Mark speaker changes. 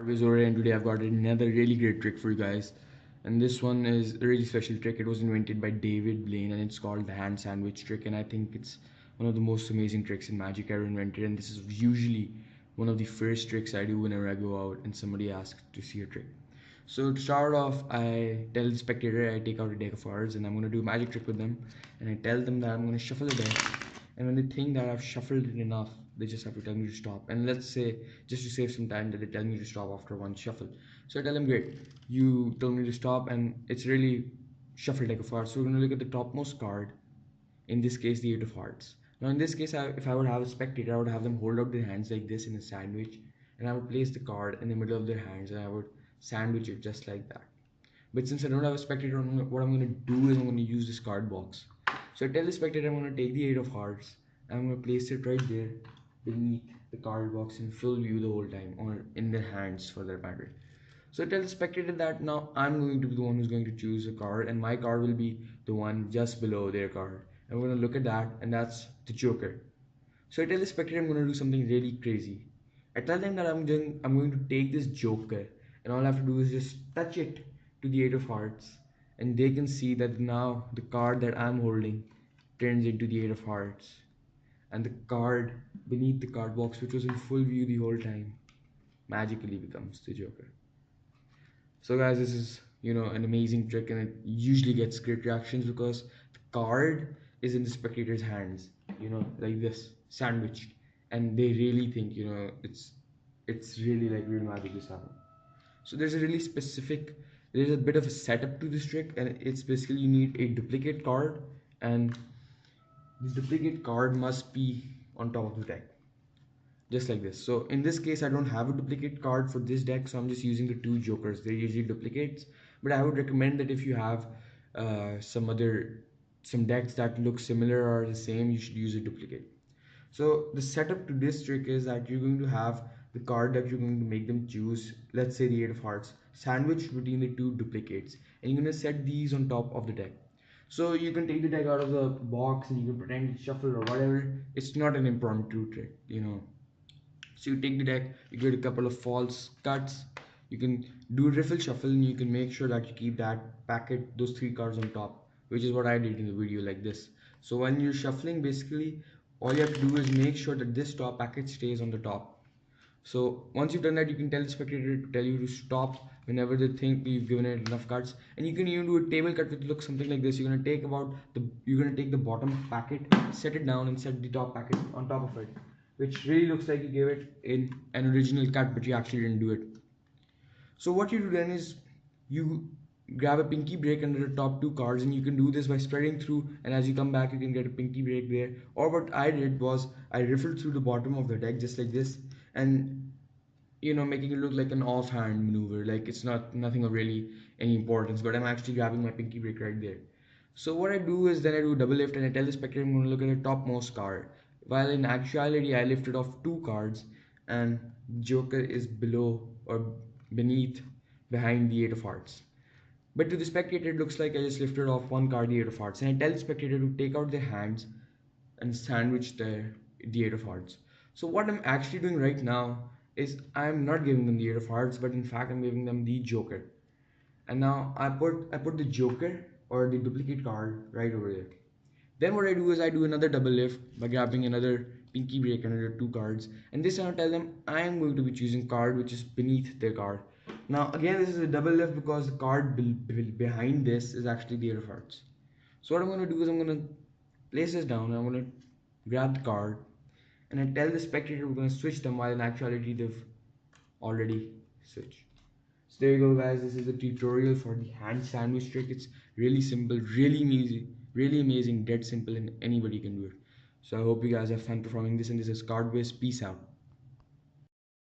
Speaker 1: Vizore, and today I've got another really great trick for you guys. And this one is a really special trick. It was invented by David Blaine and it's called the hand sandwich trick. And I think it's one of the most amazing tricks in magic ever invented. And this is usually one of the first tricks I do whenever I go out and somebody asks to see a trick. So to start off, I tell the spectator I take out a deck of cards and I'm going to do a magic trick with them. And I tell them that I'm going to shuffle the deck. And when they think that I've shuffled it enough, they just have to tell me to stop. And let's say, just to save some time, that they tell me to stop after one shuffle. So I tell them, great, you told me to stop, and it's really shuffle deck of cards. So we're going to look at the topmost card, in this case, the Eight of Hearts. Now, in this case, if I would have a spectator, I would have them hold out their hands like this in a sandwich, and I would place the card in the middle of their hands, and I would sandwich it just like that. But since I don't have a spectator, what I'm going to do is I'm going to use this card box. So I tell the spectator I'm going to take the Eight of Hearts and I'm going to place it right there beneath the card box in full view the whole time, or in their hands for that matter. So I tell the spectator that now I'm going to be the one who's going to choose a card, and my card will be the one just below their card. And we're going to look at that, and that's the Joker. So I tell the spectator I'm going to do something really crazy. I tell them that I'm going to take this Joker, and all I have to do is just touch it to the Eight of Hearts, and they can see that now the card that I'm holding turns into the Eight of Hearts, and the card beneath the card box, which was in full view the whole time, magically becomes the Joker. So guys, this is an amazing trick, and it usually gets great reactions because the card is in the spectator's hands, like this, sandwiched, and they really think it's really like real magic is happening. So there's a bit of a setup to this trick, and it's basically you need a duplicate card, and this duplicate card must be on top of the deck, just like this. So in this case, I don't have a duplicate card for this deck, so I'm just using the two jokers. They're usually duplicates, but I would recommend that if you have some decks that look similar or the same, you should use a duplicate. So the setup to this trick is that you're going to have the card that you're going to make them choose, let's say the Eight of Hearts, sandwiched between the two duplicates, and you're going to set these on top of the deck. So you can take the deck out of the box and you can pretend it's shuffle or whatever. It's not an impromptu trick, So you take the deck, you get a couple of false cuts, you can do a riffle shuffle, and you can make sure that you keep that packet, those three cards on top, which is what I did in the video like this. So when you're shuffling, basically all you have to do is make sure that this top packet stays on the top. So once you've done that, you can tell the spectator to tell you to stop whenever they think you've given it enough cards. And you can even do a table cut which looks something like this. You're gonna take the bottom packet, set it down, and set the top packet on top of it, which really looks like you gave it in an original cut, but you actually didn't do it. So what you do then is you grab a pinky break under the top two cards, and you can do this by spreading through, and as you come back you can get a pinky break there. Or what I did was I riffled through the bottom of the deck just like this, and making it look like an offhand maneuver, like it's nothing of really any importance, but I'm actually grabbing my pinky break right there. So what I do is then I do double lift, and I tell the spectator I'm going to look at the topmost card, while in actuality I lifted off two cards, and Joker is below or beneath, behind the Eight of Hearts. But to the spectator, it looks like I just lifted off one card, the Eight of Hearts, and I tell the spectator to take out their hands and sandwich the Eight of Hearts. So what I'm actually doing right now is I'm not giving them the Eight of Hearts, but in fact I'm giving them the Joker. And now I put the Joker or the duplicate card right over there. Then what I do is I do another double lift by grabbing another pinky break and another two cards, and this time I tell them I am going to be choosing card which is beneath their card. Now again, this is a double lift because the card behind this is actually the Eight of Hearts. So what I'm going to do is I'm going to place this down, and I'm going to grab the card, and I tell the spectator we're going to switch them, while in actuality they've already switched. So there you go guys, this is the tutorial for the hand sandwich trick. It's really simple, really amazing, dead simple, and anybody can do it. So I hope you guys have fun performing this, and this is Card Peace out.